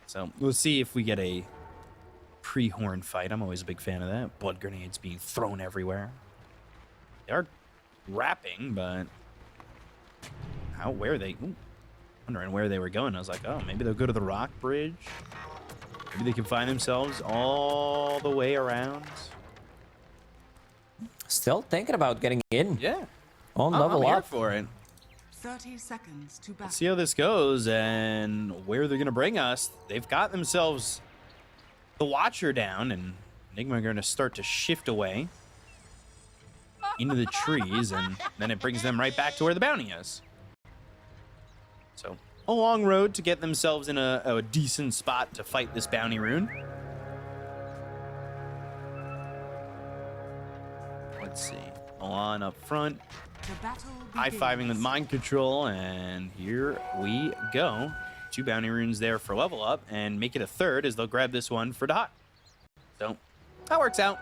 So we'll see if we get a pre-horn fight. I'm always a big fan of that. Blood grenades being thrown everywhere. They are rapping, but where are they? Ooh, wondering where they were going. I was like, oh, maybe they'll go to the rock bridge. Maybe they can find themselves all the way around. Still thinking about getting in. Yeah. On level I'm here up. for it. 30 seconds to battle. Let's see how this goes and where they're going to bring us. They've got themselves the Watcher down, and Nigma are going to start to shift away into the trees, and then it brings them right back to where the bounty is. So a long road to get themselves in a decent spot to fight this bounty rune. Let's see. Milan up front. High-fiving with mind control, and here we go. 2 bounty runes there for level up, and make it a 3rd as they'll grab this one for dot. So that works out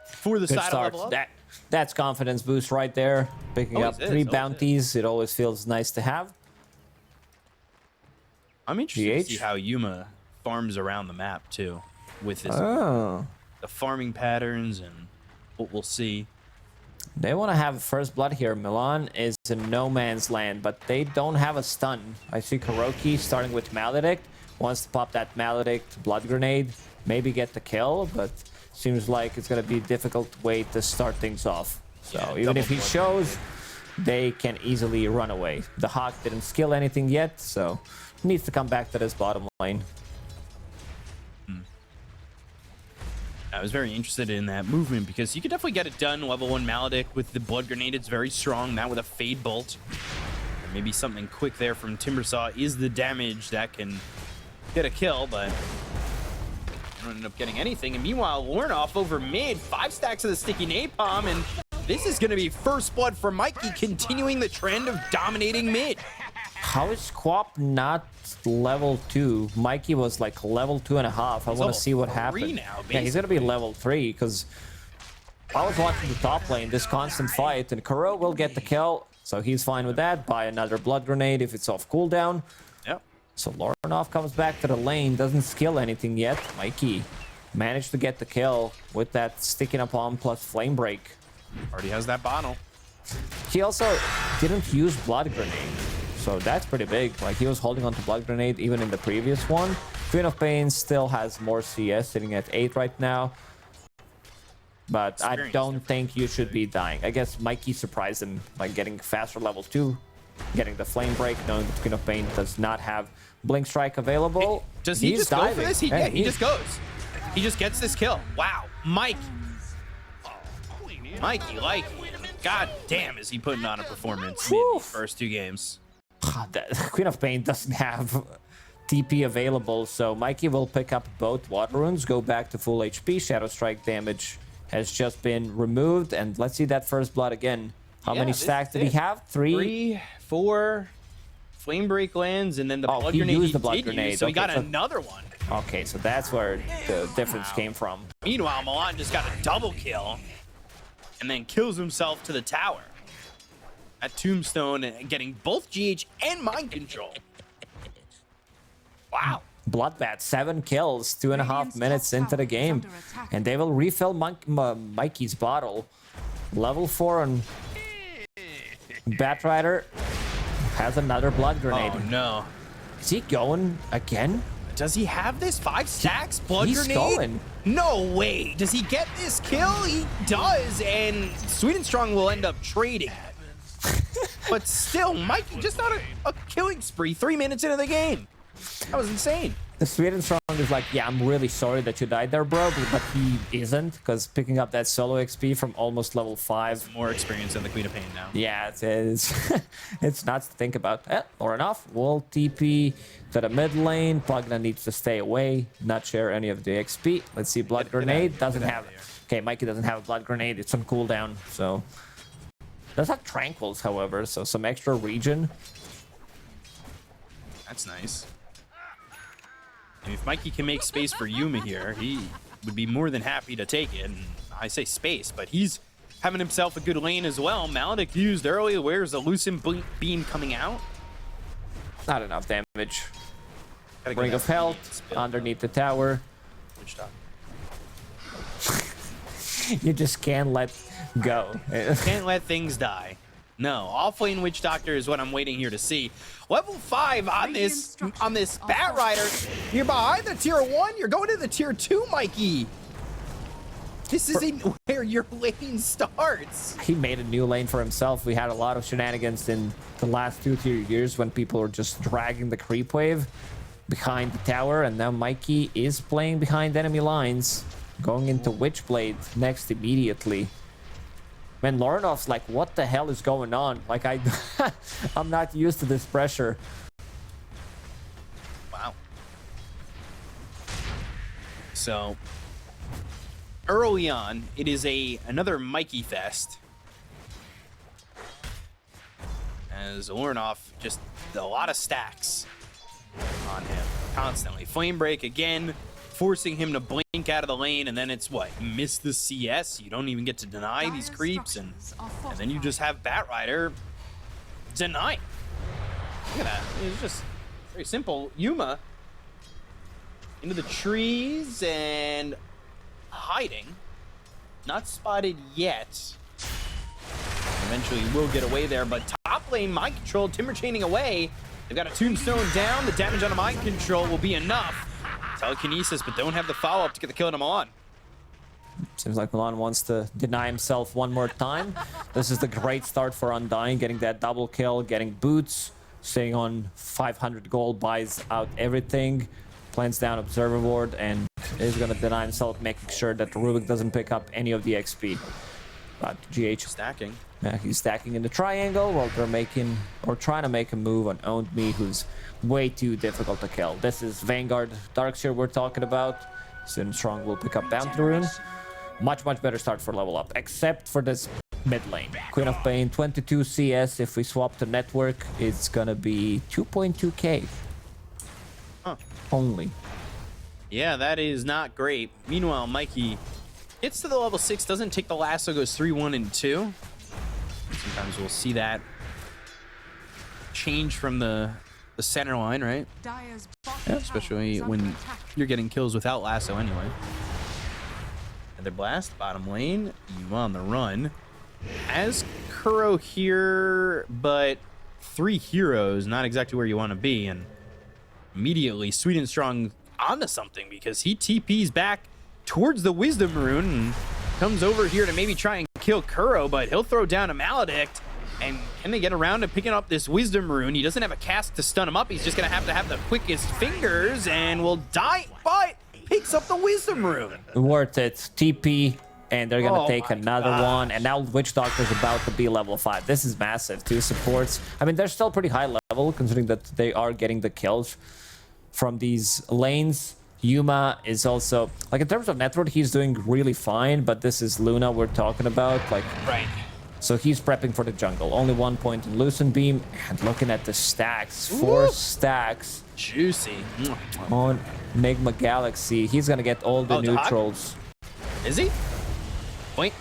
for the Good side start. of level up. That's confidence boost right there. Picking up 3 bounties, it always feels nice to have. I'm interested to see how Yuma farms around the map too, with his the farming patterns and what we'll see. They want to have first blood here. Milan is in no man's land, but they don't have a stun. I see Kuroki starting with Maledict. Wants to pop that Maledict blood grenade, maybe get the kill, but seems like it's going to be a difficult way to start things off. So yeah, even if he shows, they can easily run away. The Hawk didn't skill anything yet, so needs to come back to this bottom lane. I was very interested in that movement because you could definitely get it done. Level 1 Maledict with the blood grenade, it's very strong. Now with a Fade Bolt, or maybe something quick there from Timbersaw is the damage that can get a kill, but don't end up getting anything. And meanwhile, Lornoff over mid, 5 stacks of the sticky napalm, and this is going to be first blood for Mikey, continuing the trend of dominating mid. How is Quap not level 2? Mikey was like level 2.5. I want to see what happened. Now, yeah, he's gonna be level 3 because I was watching the top lane, this constant fight, and Kuro will get the kill, so he's fine with that. Buy another blood grenade if it's off cooldown. Yep. So Lornoff comes back to the lane, doesn't skill anything yet. Mikey managed to get the kill with that sticky napalm plus flame break. Already has that bottle. He also didn't use blood grenade. So that's pretty big. Like, he was holding on to blood grenade even in the previous one. Queen of Pain still has more CS, sitting at 8 right now. But I don't think you should be dying. I guess Mikey surprised him by getting faster level 2, getting the flame break, knowing that Queen of Pain does not have Blink Strike available. Does he just go for this? He just goes. He just gets this kill. Wow. Mikey, like, god damn, is he putting on a performance in the first 2 games. Queen of Pain doesn't have TP available, so Mikey will pick up both water runes, go back to full HP. Shadow Strike damage has just been removed, and let's see that first blood again. How many stacks did he have? 3, 4. Flame break lands, and then the blood grenade. Used the blood grenade. So he got another one. Okay, so that's where the difference came from. Meanwhile, Milan just got a double kill, and then kills himself to the tower. At Tombstone, getting both GH and mind control. Wow. Bloodbath, 7 kills, 2.5 minutes into the game. And they will refill Mikey's bottle. Level 4 on Batrider has another blood grenade. Oh no. Is he going again? Does he have this? 5 stacks blood He's grenade? going. No way. Does he get this kill? He does, and Sweet and Strong will end up trading. But still, Mikey just on a killing spree 3 minutes into the game. That was insane. The Sweet and Strong is like, yeah, I'm really sorry that you died there, bro, but he isn't, because picking up that solo XP from almost level 5. More experience than the Queen of Pain now. Yeah, it is. It's nuts to think about. Or enough. We'll TP to the mid lane. Pugna needs to stay away, not share any of the XP. Let's see, blood grenade doesn't have. Okay, Mikey doesn't have a blood grenade. It's on cooldown, so. Does have tranquils, however, so some extra regen. That's nice. And if Mikey can make space for Yuma here, he would be more than happy to take it. And I say space, but he's having himself a good lane as well. Maledict used early. Where's the Lucent Beam coming out? Not enough damage. Gotta get Ring that of Health speed underneath the tower. Witch Doctor. You just can't let go. Can't let things die. No, off-lane Witch Doctor is what I'm waiting here to see. Level 5 on this Bat Rider. You're behind the tier 1. You're going to the tier 2, Mikey. This isn't where your lane starts. He made a new lane for himself. We had a lot of shenanigans in the last 2-3 years when people were just dragging the creep wave behind the tower, and now Mikey is playing behind enemy lines, going into Witchblade next immediately. Man, Lornoff's like, what the hell is going on? Like, I'm not used to this pressure. Wow. So early on, it is another Mikey fest. As Lornoff just a lot of stacks on him constantly. Flame break again, forcing him to blink out of the lane, and then it's what? You miss the CS, you don't even get to deny these creeps, and then you just have Bat Rider deny. Look at that. It's just very simple. Yuma into the trees and hiding. Not spotted yet. Eventually will get away there, but top lane mind control, Timber chaining away. They've got a tombstone down. The damage on a mind control will be enough. Telekinesis, but don't have the follow-up to get the kill on Milan. Seems like Milan wants to deny himself one more time. This is the great start for Undying, getting that double kill, getting boots, staying on 500 gold, buys out everything, plants down Observer Ward, and is going to deny himself, making sure that Rubik doesn't pick up any of the XP. But GH Stacking. Yeah, he's stacking in the triangle while they're making, or trying to make a move on Owned Me, who's way too difficult to kill. This is Vanguard Darkseer we're talking about. Soon Strong will pick up Bounty Rune. Much better start for level up, except for this mid lane. Queen of Pain, 22 CS. If we swap to network, it's gonna be 2.2k. Huh. Only. Yeah, that is not great. Meanwhile, Mikey gets to the level 6, doesn't take the lasso, goes 3, 1, and 2. Sometimes we'll see that change from the center line, right? Yeah, especially when you're getting kills without lasso anyway. Another blast, bottom lane. You on the run. As Kuro here, but 3 heroes, not exactly where you want to be. And immediately, Sweet and Strong onto something, because he TPs back towards the Wisdom Rune and comes over here to maybe try and kill Kuro, but he'll throw down a Maledict. And can they get around to picking up this Wisdom Rune? He doesn't have a cast to stun him up. He's just going to have the quickest fingers and will die, but picks up the Wisdom Rune. Worth it. TP, and they're going to take another one. And now Witch Doctor's about to be level 5. This is massive. 2 supports. I mean, they're still pretty high level, considering that they are getting the kills from these lanes. Yuma is also, like, in terms of network, he's doing really fine, but this is Luna we're talking about. Like, right. So he's prepping for the jungle. Only 1 point in Lucent Beam. And looking at the stacks. 4 stacks. Juicy. On Nigma Galaxy. He's going to get all the neutrals. Is he? Wait.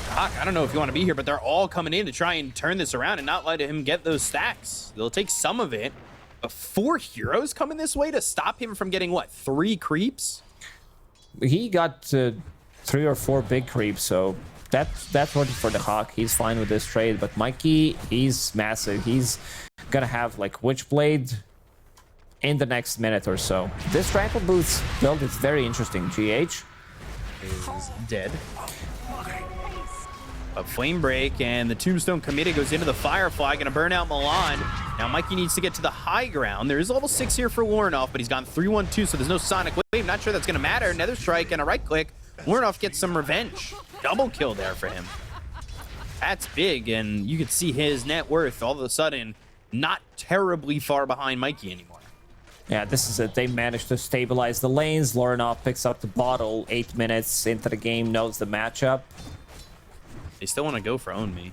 Doc, I don't know if you want to be here, but they're all coming in to try and turn this around and not let him get those stacks. They'll take some of it. But 4 heroes coming this way to stop him from getting, what, 3 creeps? He got 3 or 4 big creeps, so that's worth it for the Hawk. He's fine with this trade, but Mikey, he's massive. He's gonna have, like, Witchblade in the next minute or so. This Tranquil Boots build is very interesting. GH is dead. A Flame Break, and the Tombstone committed, goes into the Firefly, gonna burn out Milan. Now Mikey needs to get to the high ground. There is level 6 here for Lornoff, but he's gone 3-1-2, so there's no Sonic Wave. Not sure that's gonna matter. Nether Strike and a right click. Lornoff gets some revenge. Double kill there for him. That's big, and you could see his net worth all of a sudden not terribly far behind Mikey anymore. Yeah, this is it. They managed to stabilize the lanes. Lornoff picks up the bottle 8 minutes into the game, knows the matchup. They still want to go for Own Me.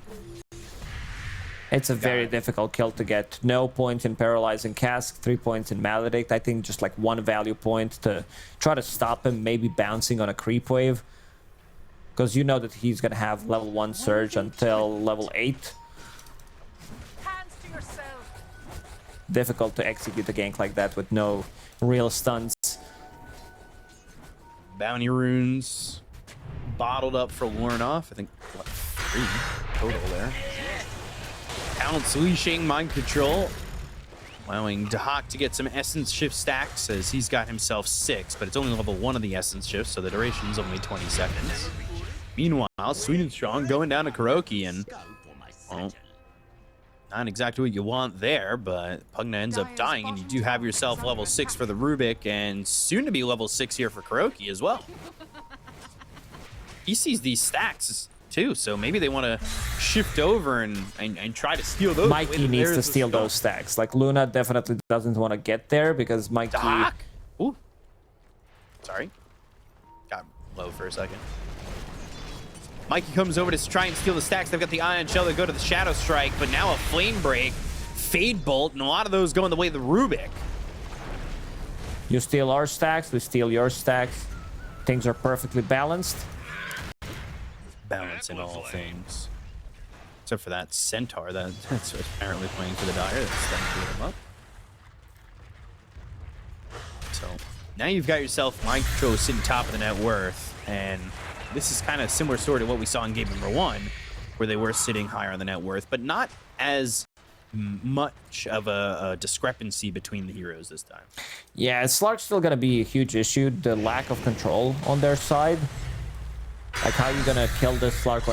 It's a very difficult kill to get. No points in Paralyzing Cask, 3 points in Maledict. I think just like 1 value point to try to stop him, maybe bouncing on a creep wave. Because you know that he's going to have level 1 Surge until level 8. Hands to yourself. difficult to execute a gank like that with no real stuns. Bounty runes bottled up for Lornoff. I think, what, 3 total there. Talent's leashing, mind control, allowing Dahak to get some essence shift stacks as he's got himself 6, but it's only level 1 of the essence shift, so the duration's only 20 seconds. Meanwhile, Sweet and Strong going down to Kuroki, and, well, not exactly what you want there, but Pugna ends up dying, and you do have yourself level 6 for the Rubik, and soon to be level 6 here for Kuroki as well. He sees these stacks too, so maybe they want to shift over and try to steal those. Mikey needs to steal those stacks. Like, Luna definitely doesn't want to get there because Mikey... Doc! Ooh. Sorry. Got low for a second. Mikey comes over to try and steal the stacks. They've got the Ion Shell to go to the Shadow Strike, but now a Flame Break, Fade Bolt, and a lot of those going the way of the Rubik. You steal our stacks, we steal your stacks. Things are perfectly balanced. Balance in all things. Except for that Centaur that's apparently playing for the Dire. That's done to him up. So now you've got yourself Mind Control sitting top of the net worth, and this is kind of similar story to what we saw in game number 1, where they were sitting higher on the net worth, but not as much of a discrepancy between the heroes this time. Yeah, Slark's still gonna be a huge issue. The lack of control on their side. Like, how are you gonna kill this Slark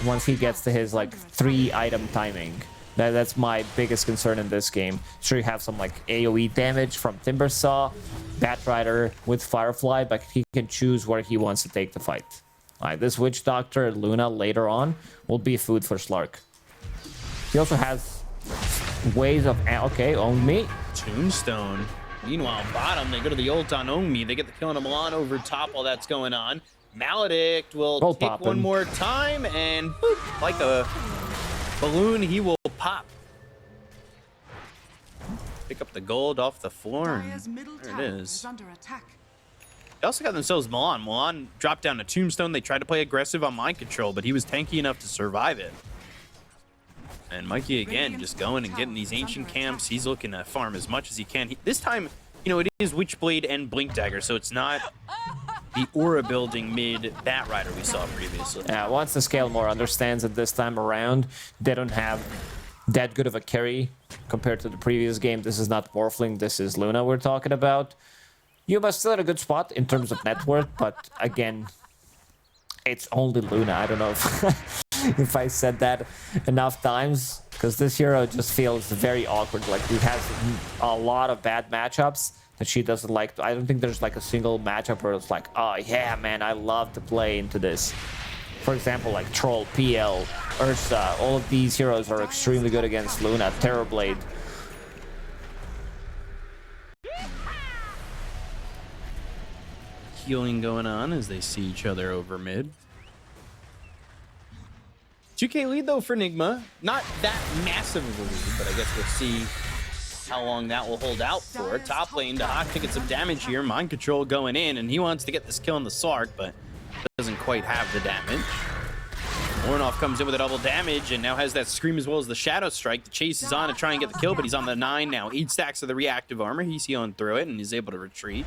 once he gets to his, like, 3-item timing? That's my biggest concern in this game. Sure, you have some, like, AoE damage from Timbersaw, Batrider with Firefly, but he can choose where he wants to take the fight. Alright, this Witch Doctor, Luna, later on, will be food for Slark. He also has ways of... Okay, own me. Tombstone. Meanwhile, bottom, they go to the ult on Own Me. They get the kill on a Milan over top while that's going on. Maledict will tick one more time, and boop, like a balloon, he will pop. Pick up the gold off the floor, and there it is. They also got themselves Milan. Milan dropped down a Tombstone. They tried to play aggressive on Mind Control, but he was tanky enough to survive it. And Mikey, again, just going and getting these ancient camps. He's looking to farm as much as he can. This time, you know, it is Witchblade and Blink Dagger, so it's not the aura building mid Batrider we saw previously. Yeah, once the Scalemore understands that this time around, they don't have that good of a carry compared to the previous game. This is not Morphling, this is Luna we're talking about. Yuma's still at a good spot in terms of net worth, but again, it's only Luna. I don't know if I said that enough times, because this hero just feels very awkward. Like, he has a lot of bad matchups that she doesn't like. I don't think there's like a single matchup where it's like, oh yeah, man, I love to play into this. For example, like Troll, PL, Ursa, all of these heroes are extremely good against Luna. Terrorblade. Healing going on as they see each other over mid. 2K lead though for Nigma. Not that massive of a lead, but I guess we'll see how long that will hold out for. Top lane, Dahak taking some damage here. Mind Control going in, and he wants to get this kill on the Slark, but doesn't quite have the damage. Ornoff comes in with a double damage and now has that Scream as well as the Shadow Strike. The chase is on to try and get the kill, but he's on the 9 now. 8 stacks of the reactive armor. He's healing through it and he's able to retreat.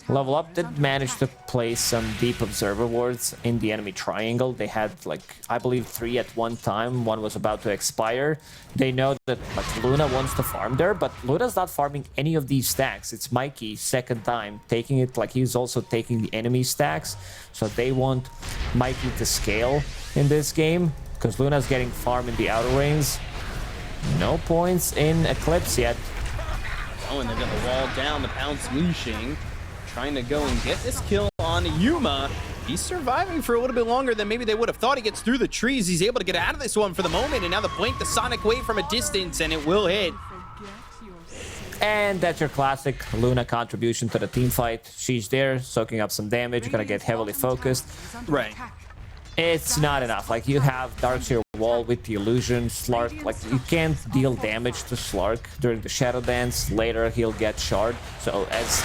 Level Up did manage to place some deep observer wards in the enemy triangle. They had, like, I believe 3 at one time. One was about to expire. They know that, like, Luna wants to farm there, but Luna's not farming any of these stacks. It's Mikey, second time, taking it. Like, he's also taking the enemy stacks. So they want Mikey to scale in this game, because Luna's getting farm in the outer lanes. No points in Eclipse yet. Oh, and they've got the wall down, the Pounce leashing, trying to go and get this kill on Yuma. He's surviving for a little bit longer than maybe they would have thought. He gets through the trees. He's able to get out of this one for the moment, and now the Blink, the Sonic Wave from a distance, and it will hit. And that's your classic Luna contribution to the team fight. She's there, soaking up some damage, gonna get heavily focused. Right. It's not enough. Like, you have Darkseer Wall with the illusion, Slark. Like, you can't deal damage to Slark during the Shadow Dance. Later, he'll get Shard. So as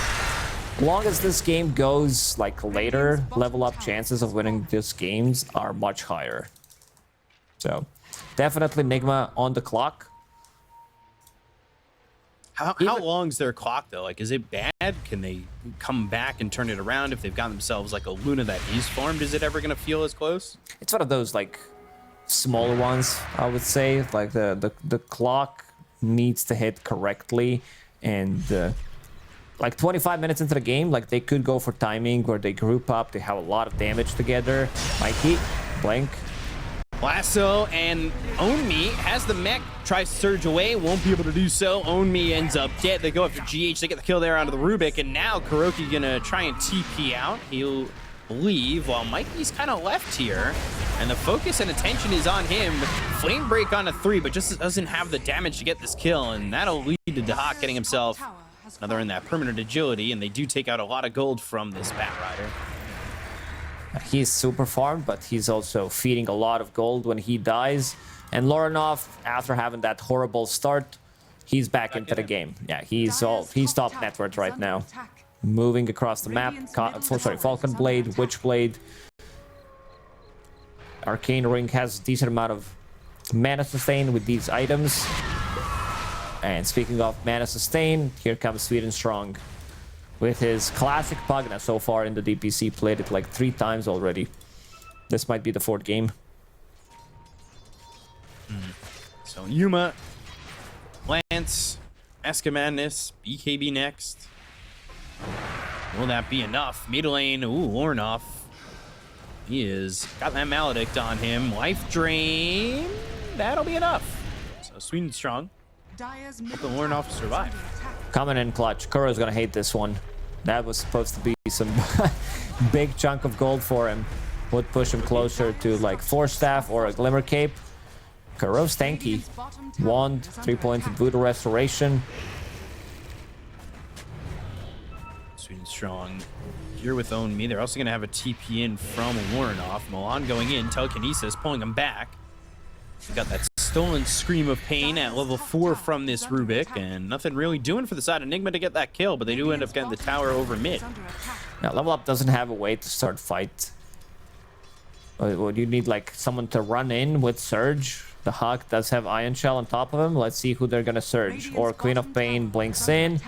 long as this game goes, like, later, level up chances of winning these games are much higher. So, definitely Nigma on the clock. How long's their clock though? Like, is it bad? Can they come back and turn it around if they've got themselves like a Luna that is farmed? Is it ever gonna feel as close? It's one of those like smaller ones, I would say. Like the clock needs to hit correctly, and like 25 minutes into the game, like they could go for timing where they group up, they have a lot of damage together. Mikey, blink. Lasso and Own Me has the mech, tries to surge away, won't be able to do so. Own Me ends up dead. They go after GH, they get the kill there onto the Rubik, and now Kuroki gonna try and TP out. He'll leave while Mikey's kind of left here, and the focus and attention is on him. Flame break on a 3, but just doesn't have the damage to get this kill, and that'll lead to Dahak getting himself another in that permanent agility, and they do take out a lot of gold from this Batrider. He's super farmed, but he's also feeding a lot of gold when he dies. And Lorinov, after having that horrible start, he's back into the game. Yeah, he's top net worth right now. Moving across the map. Falcon Blade, Witchblade. Arcane Ring has a decent amount of mana sustain with these items. And speaking of mana sustain, here comes Sweden Strong. With his classic Pugna so far in the DPC, played it like 3 times already. This might be the 4th game. So Yuma, Lance, Eska Madness, BKB next. Will that be enough? Mid lane, ooh, Lornoff. He is got that Maledict on him. Life Drain, that'll be enough. So Sweden Strong. Hope the Lornoff survive. Coming in clutch. Kuro's gonna hate this one. That was supposed to be some big chunk of gold for him. Would push him closer to like 4 staff or a Glimmer Cape. Kuro's tanky. Wand, 3-pointed Voodoo Restoration. Sweden Strong here with Own Me. They're also gonna have a TP in from Lornoff. Milan going in, telekinesis, pulling him back. We got that stolen Scream of Pain at level 4 from this Rubik, and nothing really doing for the side of Nigma to get that kill, but they do end up getting the tower over mid. Now, Level Up doesn't have a way to start fight. Well, you need like someone to run in with Surge. The Hawk does have Ion Shell on top of him. Let's see who they're gonna Surge. Or Queen of Pain blinks in.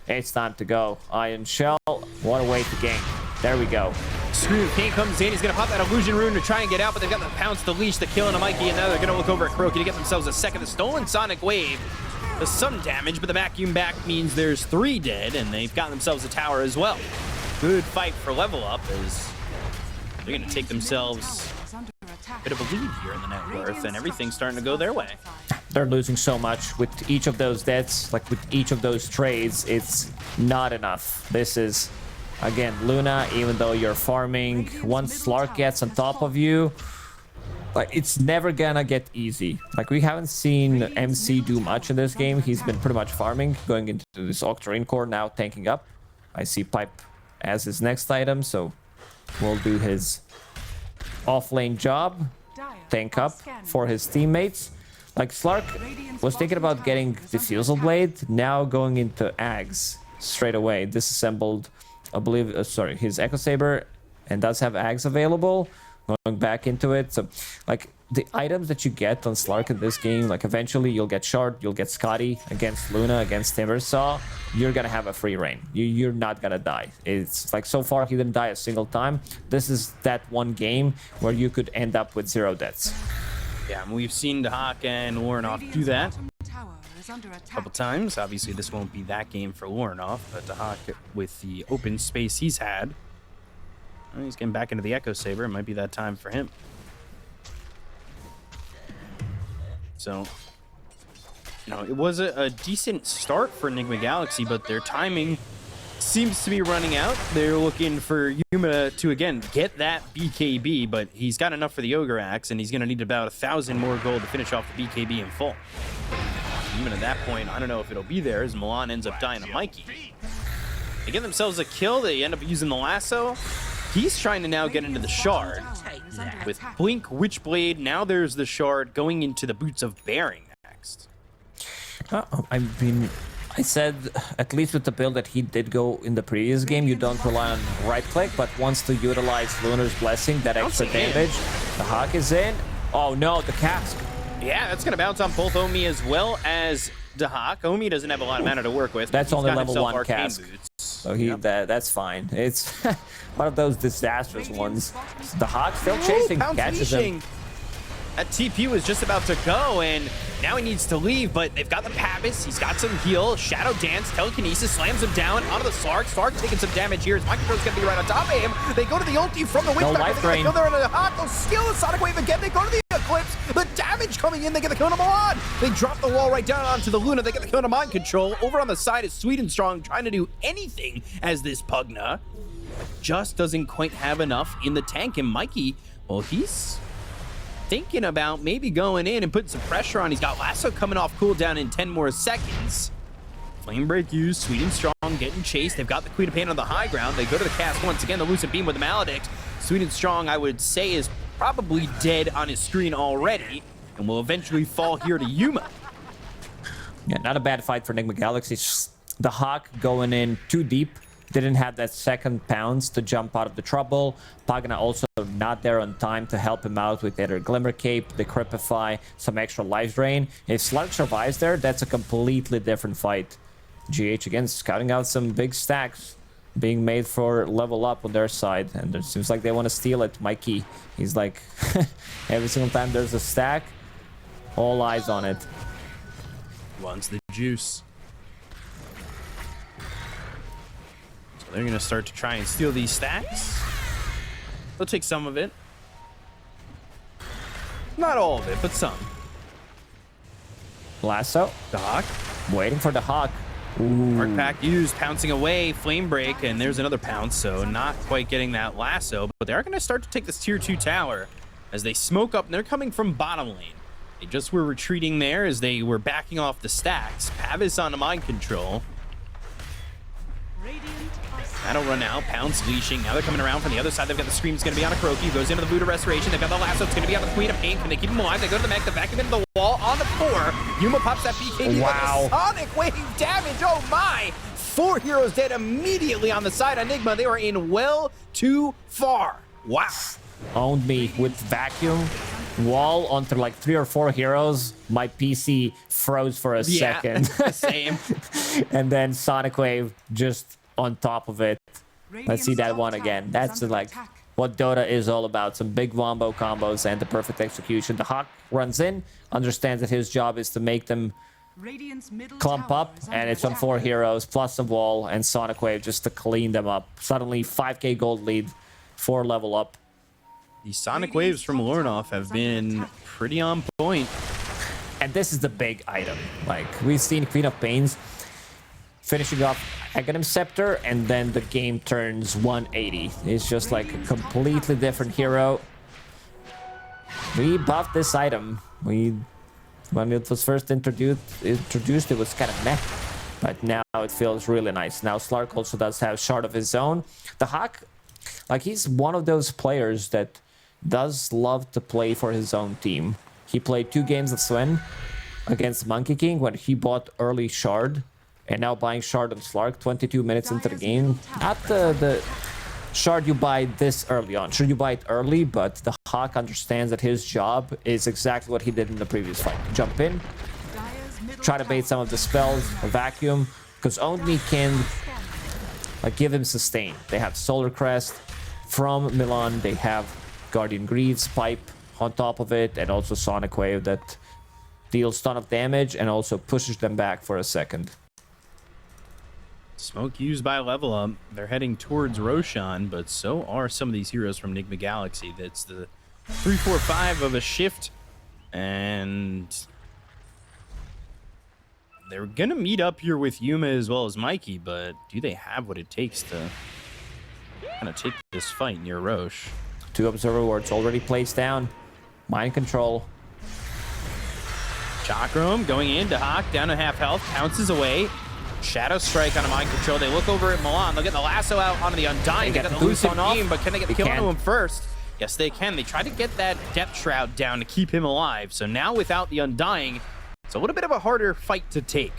It's time to go. Ion Shell. What a way to gank. There we go. Scream of Pain comes in. He's going to pop that Illusion Rune to try and get out, but they've got the Pounce to leash, the kill on a Mikey, and now they're going to look over at Kuroki to get themselves a second. The Stolen Sonic Wave does some damage, but the vacuum back means there's 3 dead, and they've got themselves a tower as well. Good fight for Level Up as they're going to take themselves a bit of a lead here in the net worth, and everything's starting to go their way. They're losing so much with each of those deaths, like with each of those trades. It's not enough. This is, again, Luna, even though you're farming, once Slark gets on top of you, like it's never gonna get easy. Like we haven't seen MC do much in this game. He's been pretty much farming, going into this Octarine core, now tanking up. I see Pipe as his next item, so we'll do his off-lane job, tank up for his teammates. Like Slark was thinking about getting Diffusal Blade, now going into Ags straight away. Disassembled, I believe, his Echo Saber, and does have Ags available. Going back into it, so like the items that you get on Slark in this game, like eventually you'll get Shard, you'll get Scotty against Luna, against Timbersaw. You're gonna have a free reign. You're not gonna die. It's like so far he didn't die a single time. This is that one game where you could end up with 0 deaths. Yeah, and we've seen Dahak and Lornoff do that a couple times. Obviously, this won't be that game for Lornoff, but Dahak, with the open space he's had, well, he's getting back into the Echo Saber. It might be that time for him. So, you know, it was a decent start for Nigma Galaxy, but their timing seems to be running out. They're looking for Yuma to, again, get that BKB, but he's got enough for the Ogre Axe, and he's going to need about 1,000 more gold to finish off the BKB in full. Even at that point, I don't know if it'll be there, as Milan ends up dying to Mikey. They get themselves a kill. They end up using the lasso. He's trying to now get into the Shard. With Blink, Witchblade, now there's the Shard going into the Boots of Bearing next. I mean, I said, at least with the build that he did go in the previous game, you don't rely on right-click, but wants to utilize Lunar's Blessing, that extra damage. The Hawk is in. Oh no, the cask. Yeah, that's going to bounce on both Omi as well as Dahak. Omi doesn't have a lot of mana to work with. That's He's only got level himself 1 arcane cask. boots. So that's fine. It's one of those disastrous ones. The Hawk still chasing, Pounce catches leashing. him. That TP was just about to go, and now he needs to leave, but they've got the Pavis. He's got some heal. Shadow Dance, Telekinesis, slams him down onto the Slark. Slark taking some damage here. His Micro's going to be right on top of him. They go to the ulti from the No Witchback. life They drain. kill there on the Hawk. They'll steal the Sonic Wave again. They go to the Eclipse. The damage coming in. They get the kill on Milan. They drop the wall right down onto the Luna. They get the kill on Mind Control. Over on the side is Sweet and Strong trying to do anything as this Pugna. Just doesn't quite have enough in the tank. And Mikey, well, he's thinking about maybe going in and putting some pressure on. He's got Lasso coming off cooldown in 10 more seconds. Flame Break used, Sweet and Strong getting chased. They've got the Queen of Pain on the high ground. They go to the cast once again, the Lucid Beam with the Maledict. Sweet and Strong, I would say, is probably dead on his screen already and will eventually fall here to Yuma. Yeah, not a bad fight for Nigma Galaxy. The Hawk going in too deep. Didn't have that second pounce to jump out of the trouble. Pagana also not there on time to help him out with either Glimmer Cape, the Cripify, some extra life drain. If Slark survives there, that's a completely different fight. GH again scouting out some big stacks being made for level up on their side, and it seems like they want to steal it. Mikey, he's like, every single time there's a stack, all eyes on it. Wants the juice. So they're going to start to try and steal these stacks. They'll take some of it. Not all of it, but some. Lasso, The Hawk. waiting for the Hawk. Arc Pack used, pouncing away, Flame Break, and there's another pounce, so not quite getting that lasso, but they are going to start to take this tier 2 tower as they smoke up, and they're coming from bottom lane. They just were retreating there as they were backing off the stacks. Pavis on the Mind Control. That'll run out. Pounce leashing. Now they're coming around from the other side. They've got the Scream's going to be on a Kuroki, who goes into the Voodoo Restoration. They've got the lasso. It's going to be on the Queen of Pain. Can they keep him alive? They go to the mech. They vacuum into the wall on the 4. Yuma pops that BKB. Wow. Sonic Wave damage. Oh my. 4 heroes dead immediately on the side of Nigma. They were in well too far. Wow. Owned me with vacuum wall onto like 3 or 4 heroes. My PC froze for a second. Same. And then Sonic Wave just on top of it. Let's see that one again. That's like what Dota is all about. Some big wombo combos and the perfect execution. The Hawk runs in, understands that his job is to make them clump up, and it's on 4 heroes plus a wall and Sonic Wave just to clean them up. Suddenly 5k gold lead, 4 level up. The Sonic Waves from Lornoff have been pretty on point. And this is the big item. Like, we've seen Queen of Pains finishing off Aghanim Scepter, and then the game turns 180. It's just like a completely different hero. We buffed this item. When it was first introduced, it was kind of meh. But now it feels really nice. Now Slark also does have Shard of his own. The Hawk, like, he's one of those players that does love to play for his own team. He played 2 games of Swen against Monkey King when he bought early Shard, and now buying Shard on Slark 22 minutes into the game. Not the Shard you buy this early on. Sure, you buy it early, but the Hawk understands that his job is exactly what he did in the previous fight. Jump in, try to bait some of the spells, a vacuum, because only can like give him sustain. They have Solar Crest from Milan. They have Guardian Greaves, Pipe on top of it, and also Sonic Wave that deals ton of damage and also pushes them back for a second. Smoke used by Level Up. They're heading towards Roshan, but so are some of these heroes from Nigma Galaxy. That's the 3-4-5 of a shift, and they're gonna meet up here with Yuma as well as Mikey, but do they have what it takes to kind of take this fight near Roche? 2 Observer Wards already placed down. Mind Control. Chakram going in to Hawk, down to half health, pounces away. Shadow Strike on a Mind Control. They look over at Milan. They'll get the lasso out onto the Undying. They got the Lucid Beam, but can they get the kill onto him first? Yes, they can. They try to get that Depth Shroud down to keep him alive. So now without the Undying, it's a little bit of a harder fight to take.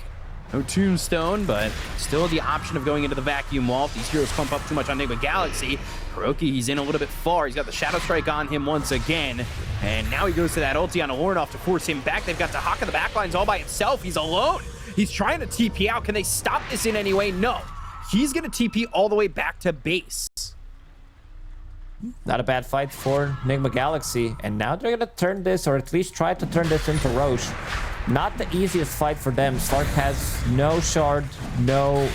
No Tombstone, but still the option of going into the Vacuum Wall. If these heroes clump up too much on Nigma Galaxy, Kuroki, he's in a little bit far. He's got the Shadow Strike on him once again. And now he goes to that ulti on a Lornoff to force him back. They've got the Hawk in the backlines all by himself. He's alone. He's trying to TP out. Can they stop this in any way? No. He's going to TP all the way back to base. Not a bad fight for Nigma Galaxy. And now they're going to turn this, or at least try to turn this into Roche. Not the easiest fight for them. Slark has no shard, no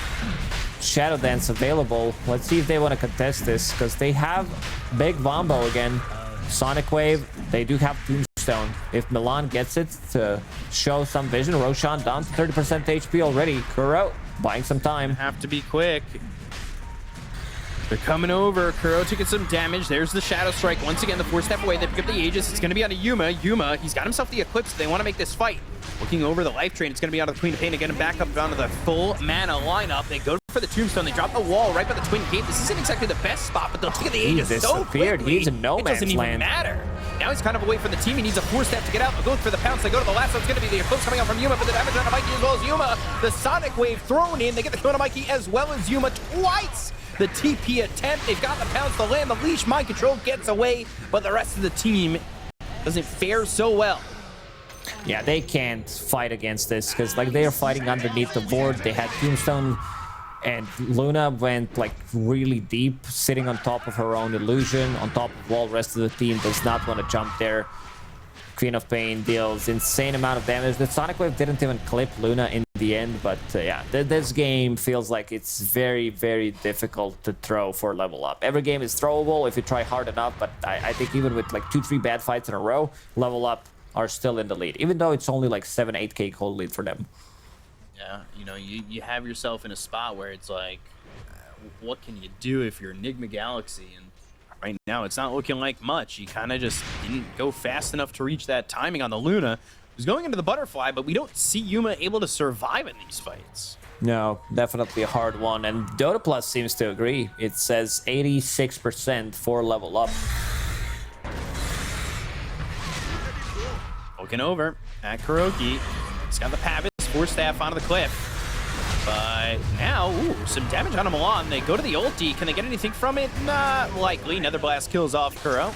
Shadow Dance available. Let's see if they want to contest this, because they have Big Bombo again. Sonic Wave, they do have Tombstone. If Milan gets it to show some vision, Roshan down to 30% HP already. Kuro buying some time. Have to be quick. They're coming over. Kuro taking some damage. There's the Shadow Strike. Once again, the 4-step away. They pick up the Aegis. It's going to be on a Yuma. Yuma, he's got himself the Eclipse. They want to make this fight. Looking over the Life Drain. It's going to be on the Queen of Pain to get him back up onto the full mana lineup. They go for the Tombstone. They drop the wall right by the Twin Gate. This isn't exactly the best spot, but they'll take the Aegis so quickly. He's in no man's land. It doesn't even matter. Now he's kind of away from the team. He needs a 4-step to get out. They'll go for the pounce. They go to the last one. It's going to be the Eclipse coming out from Yuma, but the damage on Mikey as well as Yuma. The Sonic Wave thrown in. They get the kill on Mikey as well as Yuma twice. The TP attempt. They've got the pounce to land. The leash mind control gets away, but the rest of the team doesn't fare so well. Yeah, they can't fight against this because like they are fighting underneath the board. They had Tombstone, and Luna went like really deep, sitting on top of her own illusion, on top of all the rest of the team does not want to jump there. Queen of Pain deals insane amount of damage. The Sonic Wave didn't even clip Luna in the end, but yeah, this game feels like it's very, very difficult to throw for level up. Every game is throwable if you try hard enough, but I think even with like 2-3 bad fights in a row, level up are still in the lead, even though it's only like 7-8k cold lead for them. Yeah, you know, you have yourself in a spot where it's like, what can you do if you're Nigma Galaxy? And right now, it's not looking like much. He kind of just didn't go fast enough to reach that timing on the Luna. He was going into the Butterfly, but we don't see Yuma able to survive in these fights. No, definitely a hard one. And Dota Plus seems to agree. It says 86% for level up. Looking over at Kuroki. He's got the Pavis, 4-staff onto the cliff. But now, ooh, some damage on Milan. They go to the ulti. Can they get anything from it? Not likely. Nether Blast kills off Kuro.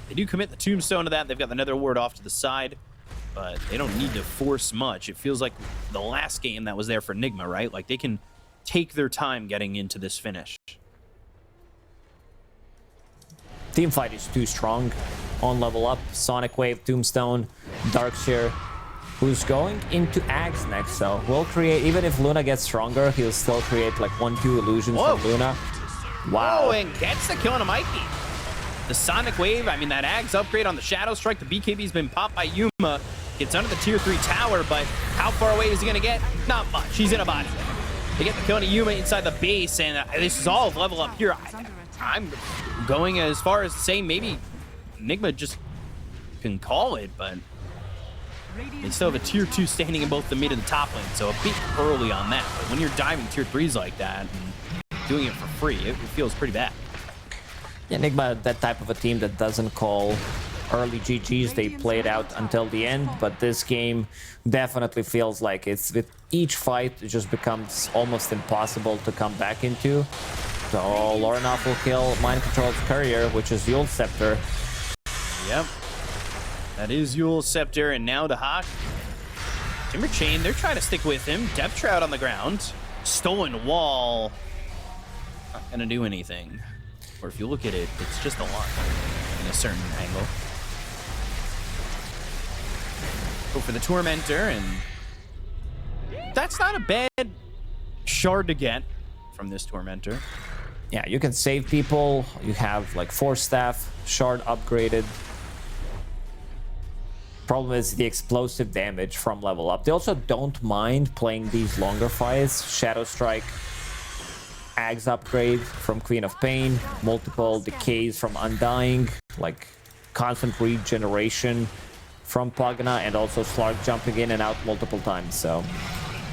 They do commit the Tombstone to that. They've got the Nether Ward off to the side, but they don't need to force much. It feels like the last game that was there for Nigma, right? Like they can take their time getting into this finish. Team fight is too strong. On level up, Sonic Wave, Tombstone, Darkshire, who's going into Ags next, so we'll create, even if Luna gets stronger, he'll still create like 1-2 illusions from Luna. Wow. Oh, and gets the kill on a Mikey. The Sonic Wave, I mean, that Ags upgrade on the Shadow Strike, the BKB's been popped by Yuma. Gets under the tier 3 tower, but how far away is he gonna get? Not much. He's in a body. They get the kill on Yuma inside the base, and this is all level up here. I'm going as far as to say maybe Nigma just can call it, but they still have a tier 2 standing in both the mid and the top lane, so a bit early on that. But when you're diving tier 3s like that and doing it for free, it feels pretty bad. Yeah, Nigma, that type of a team that doesn't call early GGs, they play it out until the end, but this game definitely feels like it's with each fight, it just becomes almost impossible to come back into. So Lorinov will kill Mind Control's Courier, which is Yule's Scepter. Yep. That is Yule's Scepter, and now the Hawk. Timber Chain, they're trying to stick with him. Depth Shroud on the ground. Stolen Wall. Not gonna do anything. Or if you look at it, it's just a line in a certain angle. Go for the Tormentor, and that's not a bad shard to get from this Tormentor. Yeah, you can save people. You have like 4-staff, shard upgraded. Problem is the explosive damage from level up. They also don't mind playing these longer fights. Shadow Strike, Ags upgrade from Queen of Pain, multiple decays from Undying, like constant regeneration from Pagana, and also Slark jumping in and out multiple times. So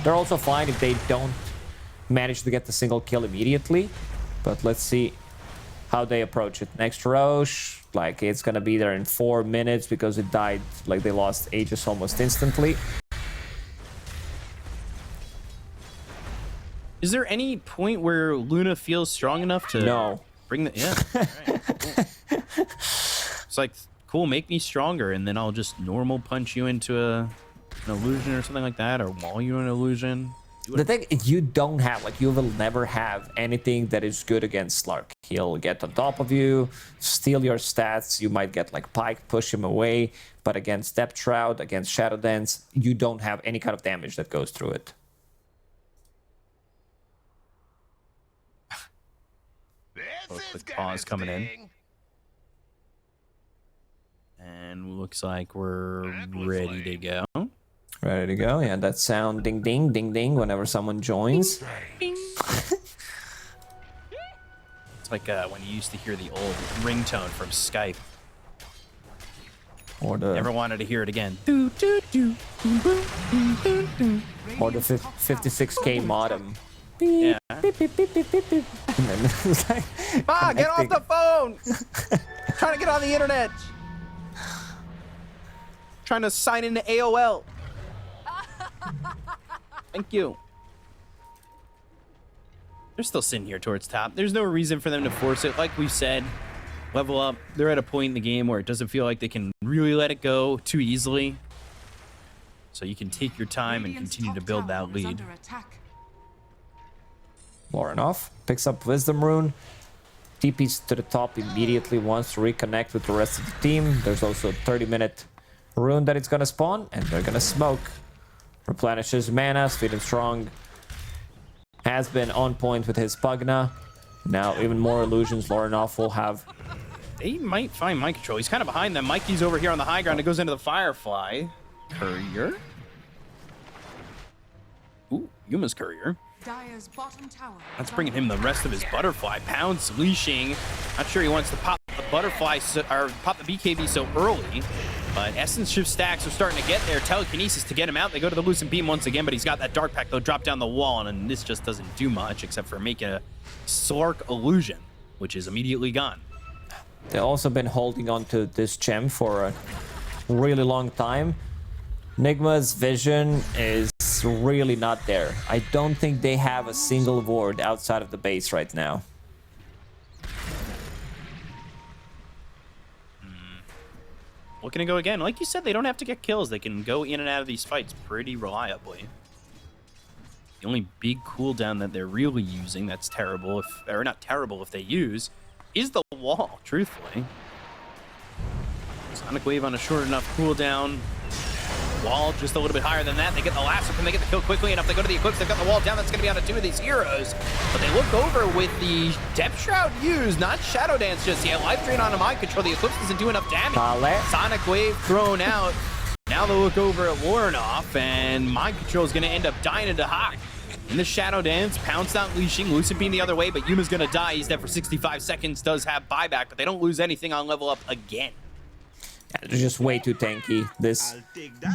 they're also fine if they don't manage to get the single kill immediately. But let's see how they approach it. Next Roche, like it's gonna be there in 4 minutes because it died, like they lost Aegis almost instantly. Is there any point where Luna feels strong enough to bring the... Yeah, all right, cool. It's like, cool, make me stronger, and then I'll just normal punch you into an illusion or something like that, or wall you an illusion. The thing is, you don't have, like, you will never have anything that is good against Slark. He'll get on top of you, steal your stats. You might get, like, Pike, push him away. But against Depth Shroud, against Shadow Dance, you don't have any kind of damage that goes through it. Quick pause coming in. And looks like we're ready to go. Ready to go? Yeah, that sound ding ding ding ding whenever someone joins. It's like when you used to hear the old ringtone from Skype. Or the Never wanted to hear it again. or the 56k modem. Yeah. Beep, beep, beep, beep, beep, beep. And then it's like Ma, get off the phone! Trying to get on the internet. Trying to sign into AOL. Thank you. They're still sitting here towards top. There's no reason for them to force it. Like we said, level up. They're at a point in the game where it doesn't feel like they can really let it go too easily. So you can take your time and continue to build that lead. Lorinov picks up Wisdom Rune. TP's to the top immediately, wants to reconnect with the rest of the team. There's also a 30-minute rune that it's gonna spawn, and they're gonna smoke. Replenishes mana, Speed and Strong has been on point with his Pugna. Now even more illusions Lorinov will have. They might find Mike Control. He's kind of behind them. Mikey's over here on the high ground. It goes into the Firefly. Courier. Ooh, Yuma's Courier. Dire's bottom tower. That's bringing him the rest of his Butterfly. Pounce leashing. Not sure he wants to pop the Butterfly or pop the BKB so early. But Essence Shift stacks are starting to get there. Telekinesis to get him out. They go to the Lucent Beam once again, but he's got that Dark Pack. They'll drop down the wall, and this just doesn't do much except for make a Slark illusion, which is immediately gone. They've also been holding on to this gem for a really long time. Nigma's vision is really not there. I don't think they have a single ward outside of the base right now. Looking to go again. Like you said, they don't have to get kills. They can go in and out of these fights pretty reliably. The only big cooldown that they're really using that's terrible, or not terrible if they use, is the wall, truthfully. Sonic Wave on a short enough cooldown. Wall just a little bit higher than that. They get the lasso. Can they get the kill quickly enough? They go to the Eclipse. They've got the wall down. That's going to be out of two of these heroes. But they look over with the Depth Shroud used. Not Shadow Dance just yet. Life Drain on a Mind Control. The Eclipse doesn't do enough damage. Sonic Wave thrown out. Now they look over at Lorinov, and Mind Control is going to end up dying into Hawk. In the Shadow Dance, Pounce not leashing. Lucent Beam the other way, but Yuma's going to die. He's dead for 65 seconds. Does have buyback, but they don't lose anything on level up again. Yeah, they're just way too tanky. This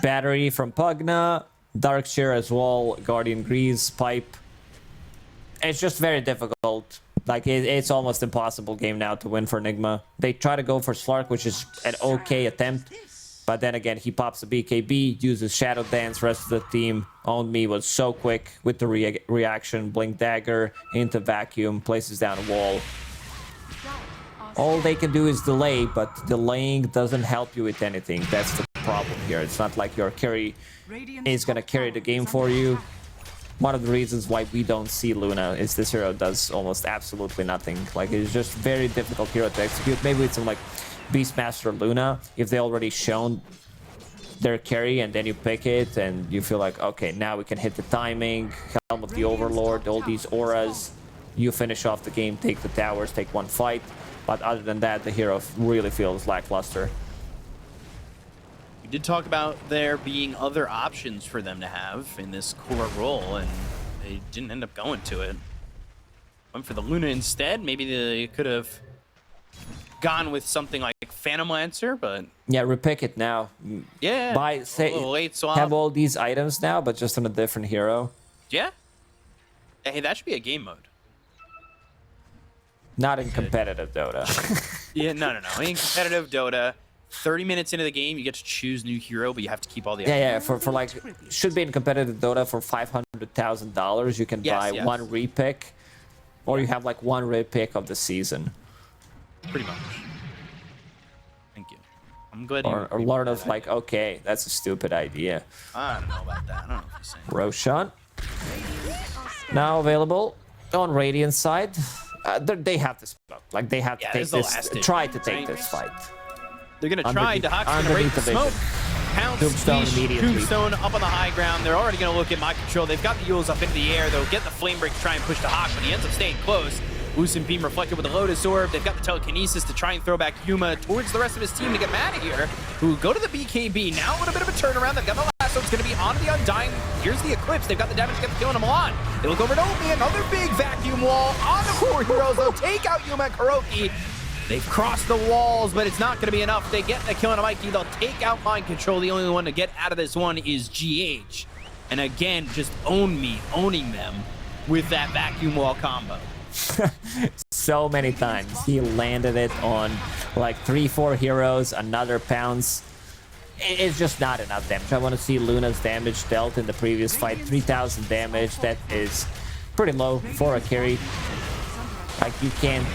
battery from Pugna, Darkshire as well, Guardian Grease, Pipe. It's just very difficult. Like, it's almost impossible game now to win for Nigma. They try to go for Slark, which is an okay attempt. But then again, he pops a BKB, uses Shadow Dance, rest of the team. On Me was so quick with the reaction. Blink Dagger into Vacuum, places down a wall. All they can do is delay, but delaying doesn't help you with anything. That's the problem here. It's not like your carry is going to carry the game for you. One of the reasons why we don't see Luna is this hero does almost absolutely nothing. Like, it's just very difficult hero to execute. Maybe with some, like, Beastmaster Luna, if they already shown their carry and then you pick it and you feel like, okay, now we can hit the timing, Helm of the Overlord, all these auras. You finish off the game, take the towers, take one fight. But other than that, the hero really feels lackluster. We did talk about there being other options for them to have in this core role, and they didn't end up going to it. Went for the Luna instead. Maybe they could have gone with something like Phantom Lancer, but... Yeah, repick it now. Yeah, late swap. Have all these items now, but just on a different hero. Yeah. Hey, that should be a game mode. Not in competitive Dota. Yeah, no. In competitive Dota, 30 minutes into the game, you get to choose new hero, but you have to keep all the... Yeah, for like... Should be in competitive Dota for $500,000. You can buy one repick, or you have like one repick of the season. Pretty much. Thank you. I'm glad Or you learn of like, okay, that's a stupid idea. I don't know about that. I don't know what you're saying. Roshan. Now available on Radiant side. They have to smoke. Like, they have to take this is the this. last ditch, Try to take right? this fight. They're gonna try. Underneath- Dahak's gonna rake underneath the the smoke. vision. Pounce, Tombstone leash, immediately. Tombstone up on the high ground. They're already gonna look at mind control. They've got the Yules up into the air. They'll get the flame break to try and push Dahak, but he ends up staying close. Wusun Beam reflected with the Lotus Orb. They've got the telekinesis to try and throw back Yuma towards the rest of his team to get him out of here, who go to the BKB. Now a little bit of a turnaround. They've got the lasso. It's going to be on the Undying. Here's the Eclipse. They've got the damage to get the kill on Milan. They look over to Omi. Another big vacuum wall on the 4 heroes. They'll take out Yuma and Kuroki. They've crossed the walls, but it's not going to be enough. They get the kill on Mikey. They'll take out mind control. The only one to get out of this one is GH. And again, just owning them with that vacuum wall combo. So many times he landed it on like 3-4 heroes, another pounce. It's just not enough damage. I want to see Luna's damage dealt in the previous fight. 3,000 damage. That is pretty low for a carry. Like, you can't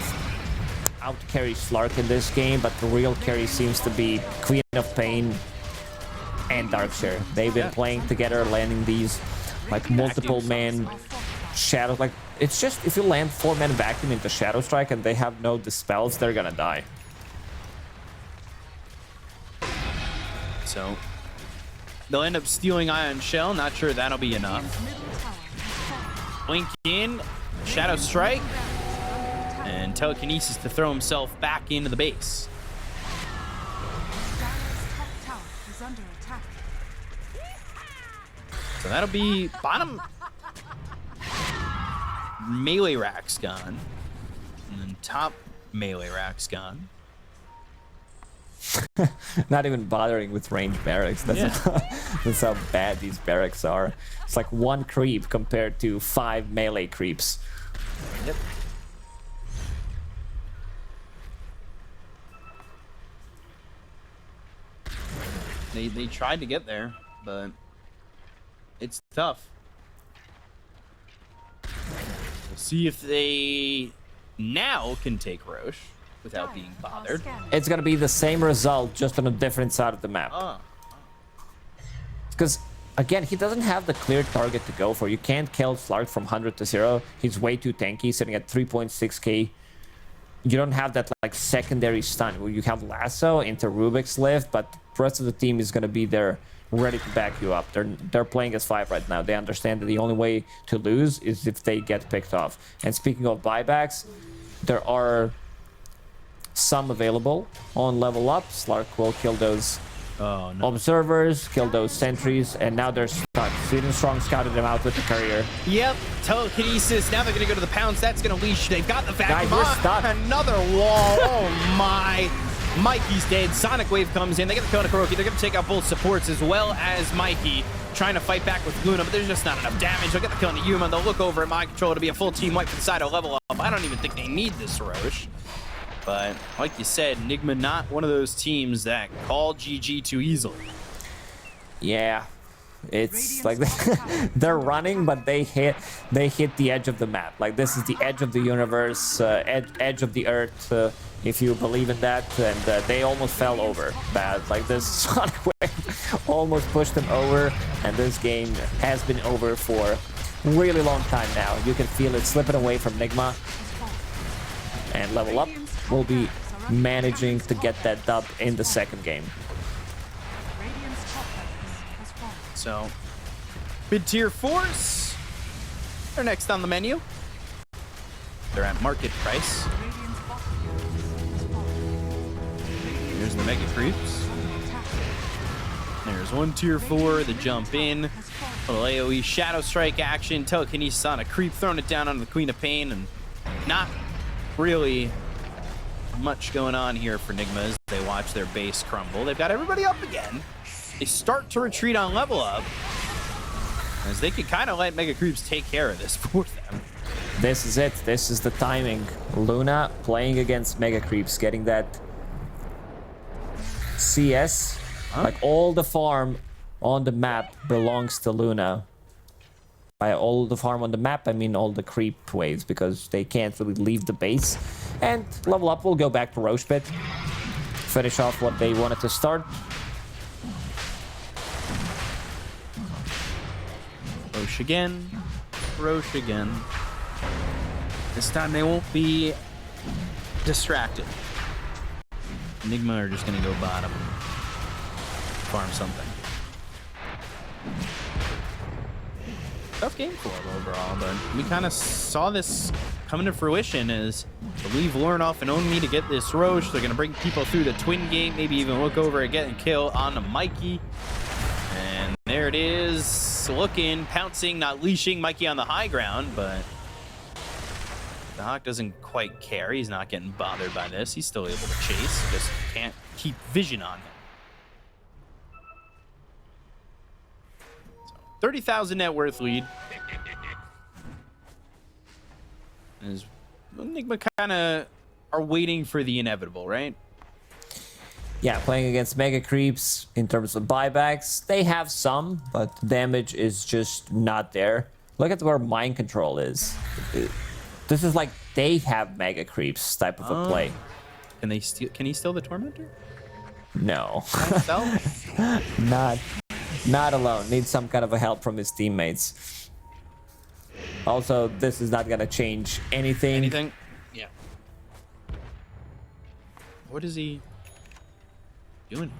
out carry Slark in this game, but the real carry seems to be Queen of Pain and Darkshire. They've been playing together, landing these like multiple man shadows. Like, it's just, if you land 4-man vacuum into Shadow Strike and they have no dispels, they're gonna die. So they'll end up stealing Ion Shell. Not sure that'll be enough. Blink in, Shadow Strike, and telekinesis to throw himself back into the base. So that'll be bottom melee rack's gone, and then top melee rack's gone. Not even bothering with range barracks. That's, that's how bad these barracks are. It's like 1 creep compared to 5 melee creeps. Yep. They tried to get there, but it's tough. We'll see if they now can take Roche without being bothered. It's gonna be the same result, just on a different side of the map. Because, again, he doesn't have the clear target to go for. You can't kill Slark from 100 to 0. He's way too tanky, sitting at 3.6k. You don't have that like secondary stun where you have lasso into Rubik's lift, but the rest of the team is gonna be there ready to back you up. They're playing as 5 right now. They understand that the only way to lose is if they get picked off. And speaking of buybacks, there are some available on level up. Slark will kill those observers, kill those sentries, and now they're stuck. Sweden Strong scouted them out with the courier. Yep, telekinesis. Now they're gonna go to the pounce. That's gonna leash. They've got the vacuum. Guys, we're stuck. Another wall. Oh my. Mikey's dead. Sonic Wave comes in. They get the Kona Kuroki. They're gonna take out both supports as well as Mikey, trying to fight back with Luna, but there's just not enough damage. They'll get the kill on the Yuma. They'll look over at mind control to be a full team wipe for the side of level up. I don't even think they need this Roche. But like you said, Nigma not one of those teams that call GG too easily. Yeah, it's like they're running, but they hit the edge of the map. Like, this is the edge of the universe, edge of the earth, if you believe in that. And they almost fell over bad. Like, this Sonic Wave almost pushed them over, and this game has been over for a really long time now. You can feel it slipping away from Nigma. And level up will be managing to get that dub in the second game. So, mid-tier force. They're next on the menu. They're at market price. Here's the Mega Creeps. There's 1 tier 4, the jump in. Little AoE Shadow Strike action. Telekinesis on a creep, throwing it down on the Queen of Pain, and not really much going on here for Nigma as they watch their base crumble. They've got everybody up again. They start to retreat on level up, as they could kind of let Mega Creeps take care of this for them. This is it. This is the timing. Luna playing against Mega Creeps, getting that CS. Like, all the farm on the map belongs to Luna. By all the farm on the map, I mean all the creep waves, because they can't really leave the base. And level up will go back to Roche Pit. finish off what they wanted to start. Roche again. Roche again. This time they won't be distracted. Nigma are just gonna go bottom. Farm something. Tough game for them overall, but we kind of saw this coming to fruition as they leave Lornoff and Onmi to get this Roche. They're going to bring people through the twin gate, maybe even look over and get a kill on the Mikey. And there it is, looking, pouncing, not leashing Mikey on the high ground, but the Hawk doesn't quite care. He's not getting bothered by this. He's still able to chase, just can't keep vision on him. 30,000 net worth lead. As Nigma kind of are waiting for the inevitable, right? Yeah, playing against Mega Creeps in terms of buybacks, they have some, but damage is just not there. Look at where Mind Control is. This is like they have Mega Creeps type of a play. Can they steal? Can he steal the Tormentor? No. Himself? Not alone. Needs some kind of a help from his teammates. Also, this is not gonna change anything. Anything? Yeah. What is he doing?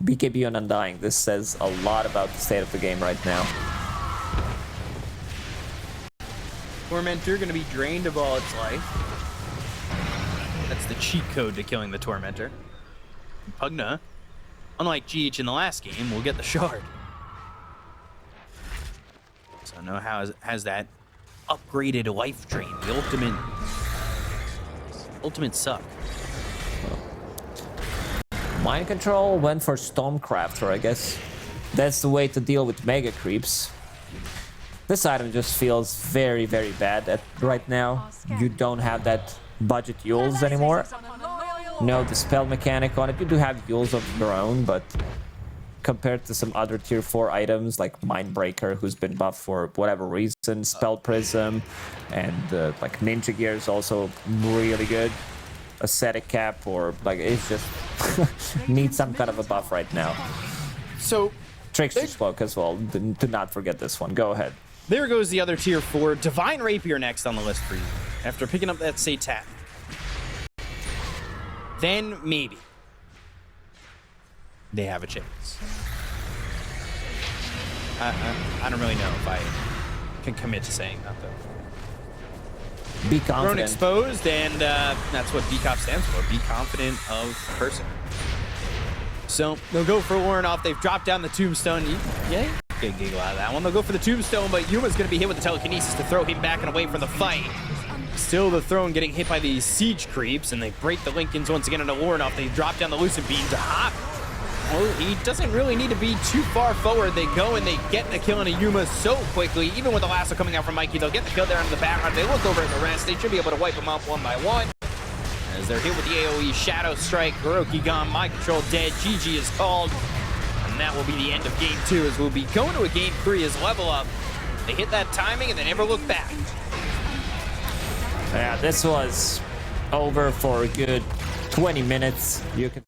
BKB on Undying. This says a lot about the state of the game right now. Tormentor gonna be drained of all its life. That's the cheat code to killing the Tormentor. Pugna, unlike GH in the last game, will get the shard. So no how has that upgraded life drain, the ultimate suck. Mind Control went for Stormcrafter, I guess. That's the way to deal with Mega Creeps. This item just feels very, very bad right now. You don't have that budget Yules anymore. No Dispel mechanic on it. You do have Yules of your own, but compared to some other tier 4 items like Mindbreaker, who's been buffed for whatever reason, Spell Prism, and like Ninja Gear is also really good. Ascetic Cap, or like it's just needs some kind of a buff right now. So Trickster Cloak as well. Do not forget this one. Go ahead. there goes the other tier 4. Divine Rapier next on the list for you. After picking up that Satan. Then maybe they have a chance. I don't really know if I can commit to saying that, though. Be Throne confident. exposed, and that's what BCOP stands for. Be confident of person. So they'll go for Lornoff. They've dropped down the Tombstone. Yeah, good giggle out of that one. They'll go for the Tombstone, but Yuma's going to be hit with the Telekinesis to throw him back and away from the fight. Still the Throne getting hit by these Siege Creeps, and they break the Lincolns once again into Lornoff. They drop down the Lucent Beam to Hop. Well, he doesn't really need to be too far forward. They go and they get the kill on a Yuma so quickly. Even with the lasso coming out from Mikey, they'll get the kill there into the background. They look over at the rest. They should be able to wipe them up one by one. As they're hit with the AoE Shadow Strike. Hiroki gone, Mind Control dead. GG is called. And that will be the end of game 2, as we'll be going to a game 3 as level up. They hit that timing and they never look back. Yeah, this was over for a good 20 minutes. You can